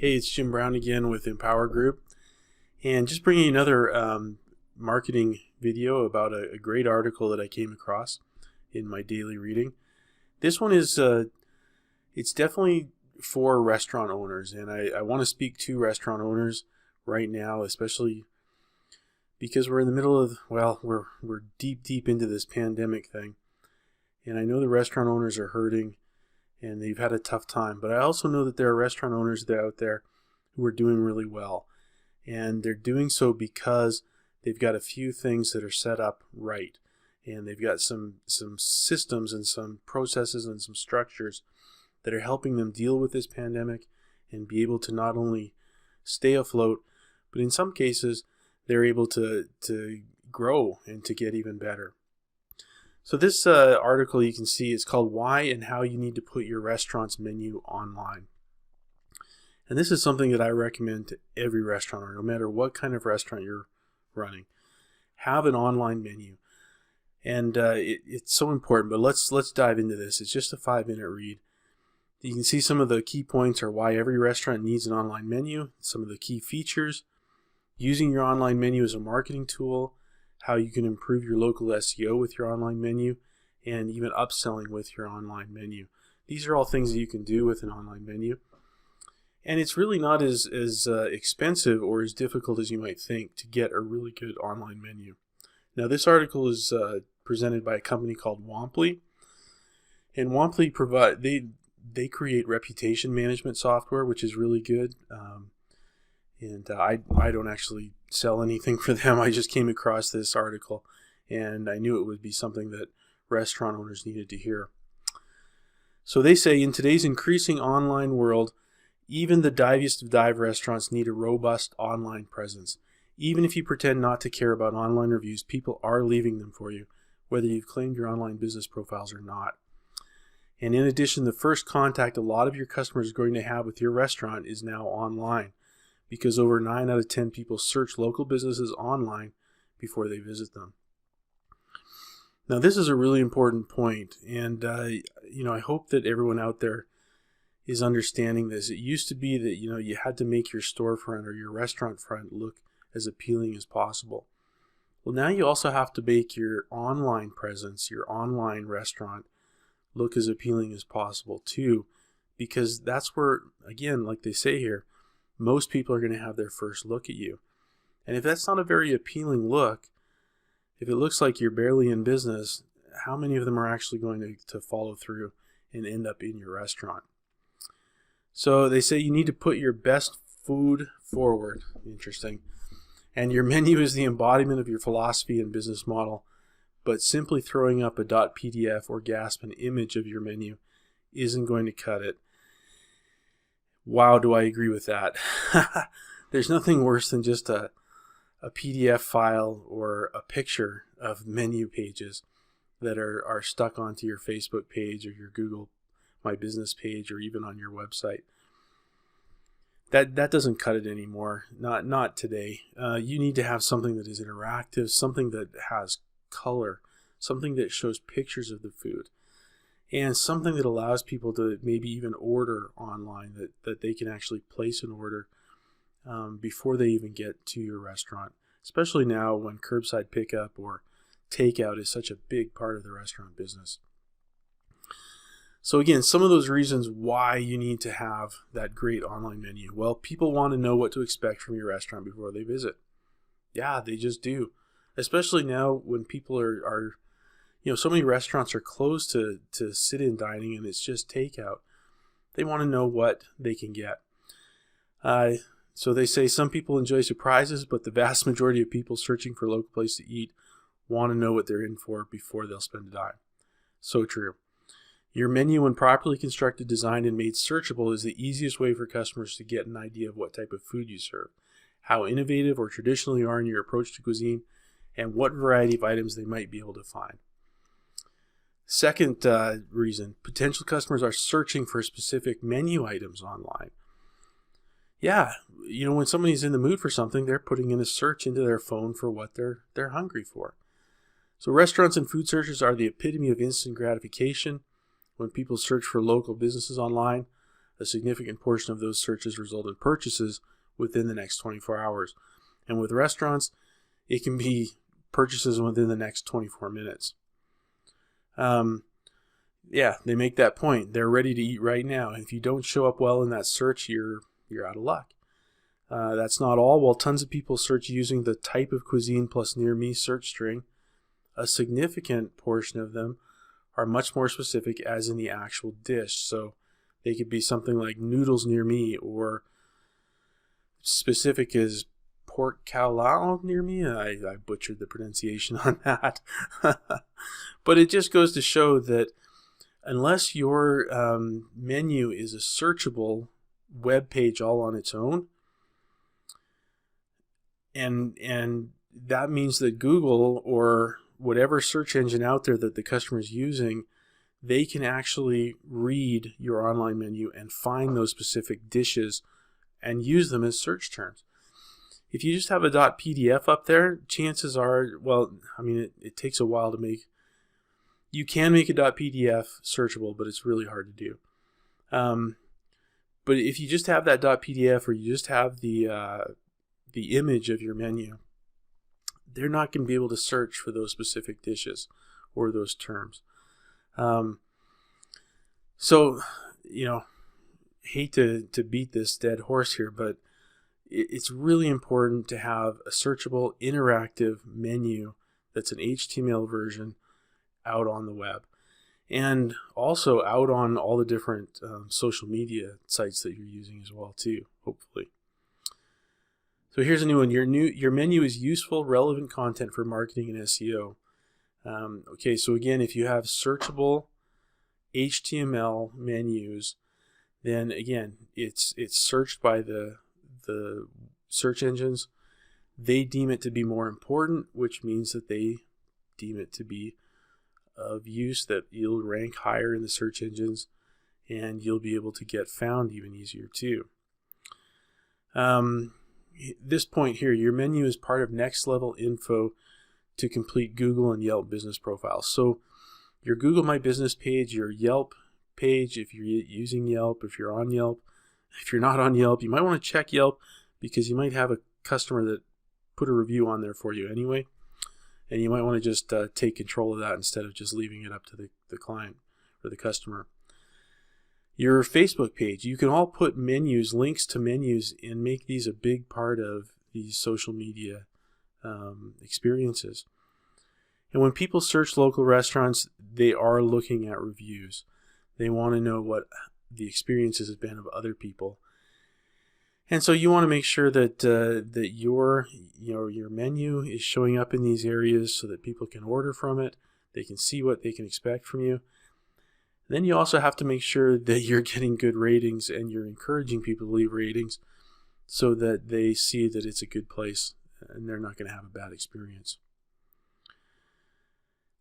Hey, it's Jim Brown again with Empower Group, and just bringing another marketing video about a great article that I came across in my daily reading. This one is it's definitely for restaurant owners, and I want to speak to restaurant owners right now, especially because we're in the middle of, we're deep into this pandemic thing, and I know the restaurant owners are hurting and they've had a tough time. But I also know that there are restaurant owners that are out there who are doing really well. And they're doing so because they've got a few things that are set up right. And they've got some systems and some processes and some structures that are helping them deal with this pandemic and be able to not only stay afloat, but in some cases, they're able to grow and to get even better. So this article you can see is called Why and How You Need to Put Your Restaurant's Menu Online. And this is something that I recommend to every restaurant owner, no matter what kind of restaurant you're running. Have an online menu. And it's so important, but let's dive into this. It's just a 5-minute read. You can see some of the key points are why every restaurant needs an online menu, some of the key features, using your online menu as a marketing tool, how you can improve your local SEO with your online menu, and even upselling with your online menu. These are all things that you can do with an online menu. And it's really not as expensive or as difficult as you might think to get a really good online menu. Now, this article is presented by a company called Womply. And Womply they create reputation management software, which is really good. And I don't actually sell anything for them. I just came across this article, and I knew it would be something that restaurant owners needed to hear. So they say, in today's increasing online world, even the diviest of dive restaurants need a robust online presence. Even if you pretend not to care about online reviews, people are leaving them for you, whether you've claimed your online business profiles or not. And in addition, the first contact a lot of your customers are going to have with your restaurant is now online, because over 9 out of 10 people search local businesses online before they visit them. Now, this is a really important point, and I hope that everyone out there is understanding this. It used to be that you had to make your storefront or your restaurant front look as appealing as possible. Well, now you also have to make your online presence, your online restaurant, look as appealing as possible too, because that's where, again, like they say here, most people are going to have their first look at you. And if that's not a very appealing look, if it looks like you're barely in business, how many of them are actually going to follow through and end up in your restaurant? So they say you need to put your best food forward. Interesting. And your menu is the embodiment of your philosophy and business model. But simply throwing up a .pdf or GASP an image of your menu isn't going to cut it. Wow, do I agree with that. There's nothing worse than just a PDF file or a picture of menu pages that are stuck onto your Facebook page or your Google My Business page or even on your website. That doesn't cut it anymore. Not today. You need to have something that is interactive, something that has color, something that shows pictures of the food, and something that allows people to maybe even order online, that they can actually place an order before they even get to your restaurant, especially now when curbside pickup or takeout is such a big part of the restaurant business. So again, some of those reasons why you need to have that great online menu. Well, people want to know what to expect from your restaurant before they visit. Yeah, they just do. Especially now when people are so many restaurants are closed to sit-in dining and it's just takeout. They want to know what they can get. So they say some people enjoy surprises, but the vast majority of people searching for a local place to eat want to know what they're in for before they'll spend a dime. So true. Your menu, when properly constructed, designed, and made searchable, is the easiest way for customers to get an idea of what type of food you serve, how innovative or traditional you are in your approach to cuisine, and what variety of items they might be able to find. Second reason, potential customers are searching for specific menu items online. Yeah, when somebody's in the mood for something, they're putting in a search into their phone for what they're hungry for. So restaurants and food searches are the epitome of instant gratification. When people search for local businesses online, a significant portion of those searches result in purchases within the next 24 hours. And with restaurants, it can be purchases within the next 24 minutes. Yeah, they make that point. They're ready to eat right now. And if you don't show up well in that search, you're out of luck. That's not all. While tons of people search using the type of cuisine plus near me search string, a significant portion of them are much more specific, as in the actual dish. So they could be something like noodles near me, or specific as pork cao near me. I butchered the pronunciation on that. But it just goes to show that unless your menu is a searchable web page all on its own, and that means that Google or whatever search engine out there that the customer is using, they can actually read your online menu and find those specific dishes and use them as search terms. If you just have a .pdf up there, chances are, well, I mean, it takes a while to make. You can make a .pdf searchable, but it's really hard to do. But if you just have that .pdf, or you just have the image of your menu, they're not going to be able to search for those specific dishes or those terms. So, hate to beat this dead horse here, but it's really important to have a searchable, interactive menu that's an HTML version out on the web, and also out on all the different social media sites that you're using as well too, hopefully. So here's a new one. Your menu is useful, relevant content for marketing and SEO. Okay, so again, if you have searchable HTML menus, then again, it's searched by the search engines. They deem it to be more important, which means that they deem it to be of use, that you'll rank higher in the search engines, and you'll be able to get found even easier too. This point here, your menu is part of next level info to complete Google and Yelp business profiles. So your Google My Business page, your Yelp page, if you're using Yelp, if you're on Yelp, if you're not on Yelp, you might want to check Yelp, because you might have a customer that put a review on there for you anyway, and you might want to just take control of that instead of just leaving it up to the client or the customer. Your Facebook page, you can all put menus, links to menus, and make these a big part of these social media experiences. And when people search local restaurants, they are looking at reviews. They want to know what the experiences have been of other people. And so you want to make sure that that your menu is showing up in these areas so that people can order from it. They can see what they can expect from you. Then you also have to make sure that you're getting good ratings and you're encouraging people to leave ratings so that they see that it's a good place and they're not going to have a bad experience.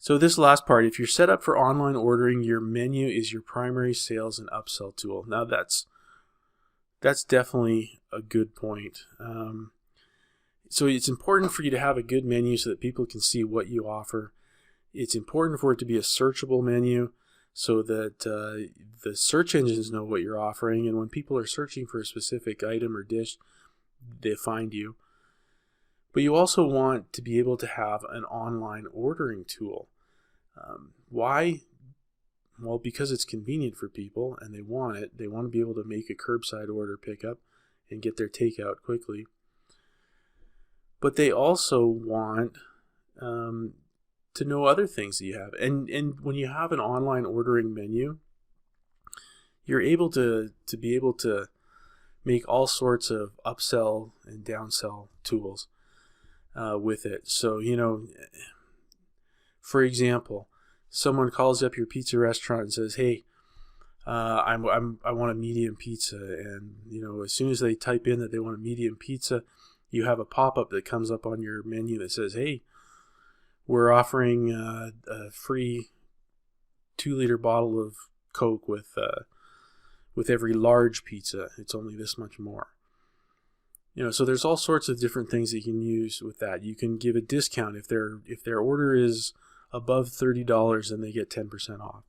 So this last part, if you're set up for online ordering, your menu is your primary sales and upsell tool. Now that's definitely a good point. So it's important for you to have a good menu so that people can see what you offer. It's important for it to be a searchable menu so that the search engines know what you're offering, and when people are searching for a specific item or dish, they find you. But you also want to be able to have an online ordering tool. Why? Well, because it's convenient for people and they want it. They want to be able to make a curbside order pickup and get their takeout quickly. But they also want to know other things that you have. And when you have an online ordering menu, you're able to be able to make all sorts of upsell and downsell tools with it. So, for example, someone calls up your pizza restaurant and says, "Hey, I want a medium pizza," and as soon as they type in that they want a medium pizza, you have a pop-up that comes up on your menu that says, "Hey, we're offering a free 2-liter bottle of Coke with every large pizza. It's only this much more." So there's all sorts of different things that you can use with that. You can give a discount if their order is above $30, then they get 10% off.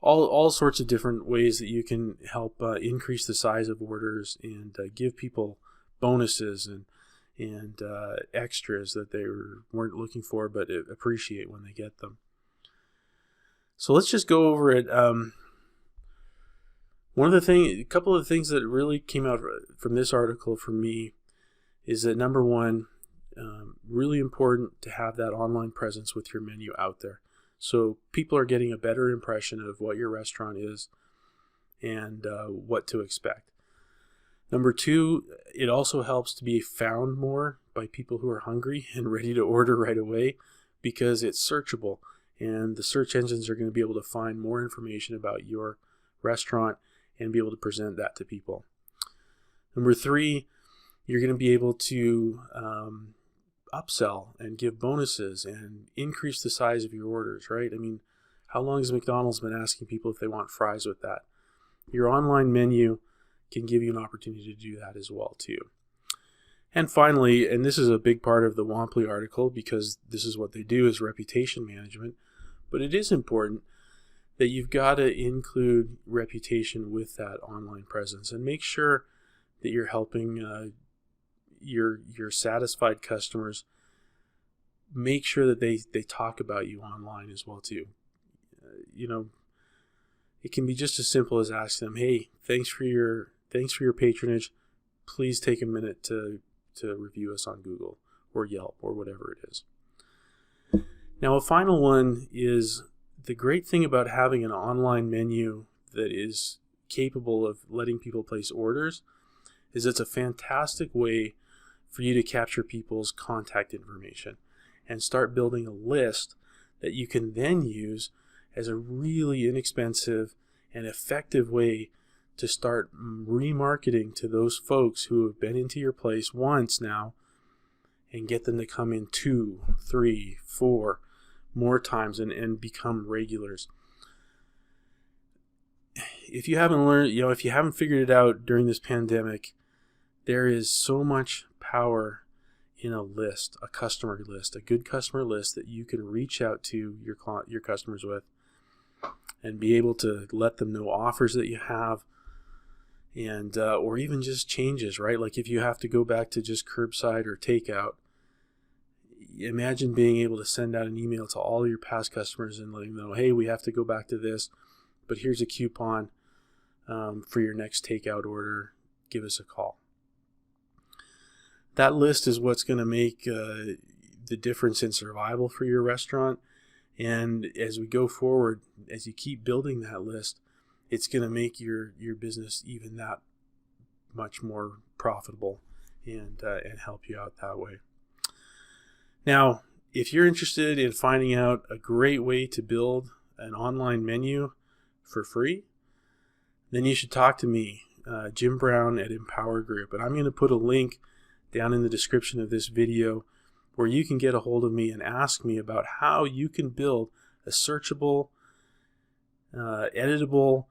all sorts of different ways that you can help increase the size of orders and give people bonuses and extras that they weren't looking for but appreciate when they get them. So let's just go over it. A couple of the things that really came out from this article for me is that number one, really important to have that online presence with your menu out there. So people are getting a better impression of what your restaurant is and what to expect. Number two, it also helps to be found more by people who are hungry and ready to order right away because it's searchable. And the search engines are going to be able to find more information about your restaurant and be able to present that to people. Number three, you're going to be able to upsell and give bonuses and increase the size of your orders, right? I mean, how long has McDonald's been asking people if they want fries with that? Your online menu can give you an opportunity to do that as well too. And finally, and this is a big part of the Womply article because this is what they do is reputation management, but it is important that you've got to include reputation with that online presence and make sure that you're helping your satisfied customers make sure that they talk about you online as well too. It can be just as simple as asking them, hey, thanks for your patronage. Please take a minute to review us on Google or Yelp or whatever it is. Now, a final one is the great thing about having an online menu that is capable of letting people place orders is it's a fantastic way for you to capture people's contact information and start building a list that you can then use as a really inexpensive and effective way to start remarketing to those folks who have been into your place once now and get them to come in 2, 3, 4 more times and become regulars. If you haven't learned, if you haven't figured it out during this pandemic, there is so much power in a list, a customer list, a good customer list that you can reach out to your customers with and be able to let them know offers that you have and or even just changes, right? Like if you have to go back to just curbside or takeout, imagine being able to send out an email to all your past customers and letting them know, hey, we have to go back to this, but here's a coupon for your next takeout order. Give us a call. That list is what's going to make the difference in survival for your restaurant. And as we go forward, as you keep building that list, it's going to make your business even that much more profitable and help you out that way. Now, if you're interested in finding out a great way to build an online menu for free, then you should talk to me, Jim Brown at Empower Group. And I'm going to put a link down in the description of this video where you can get a hold of me and ask me about how you can build a searchable, editable,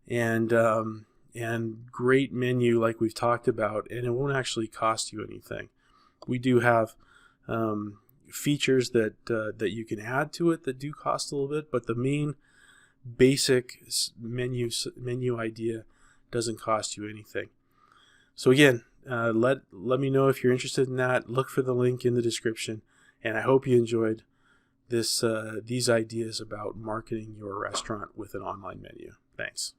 and great menu like we've talked about, and it won't actually cost you anything. We do have features that you can add to it that do cost a little bit, but the main basic menu idea doesn't cost you anything. So again, let me know if you're interested in that. Look for the link in the description, and I hope you enjoyed these ideas about marketing your restaurant with an online menu. Thanks.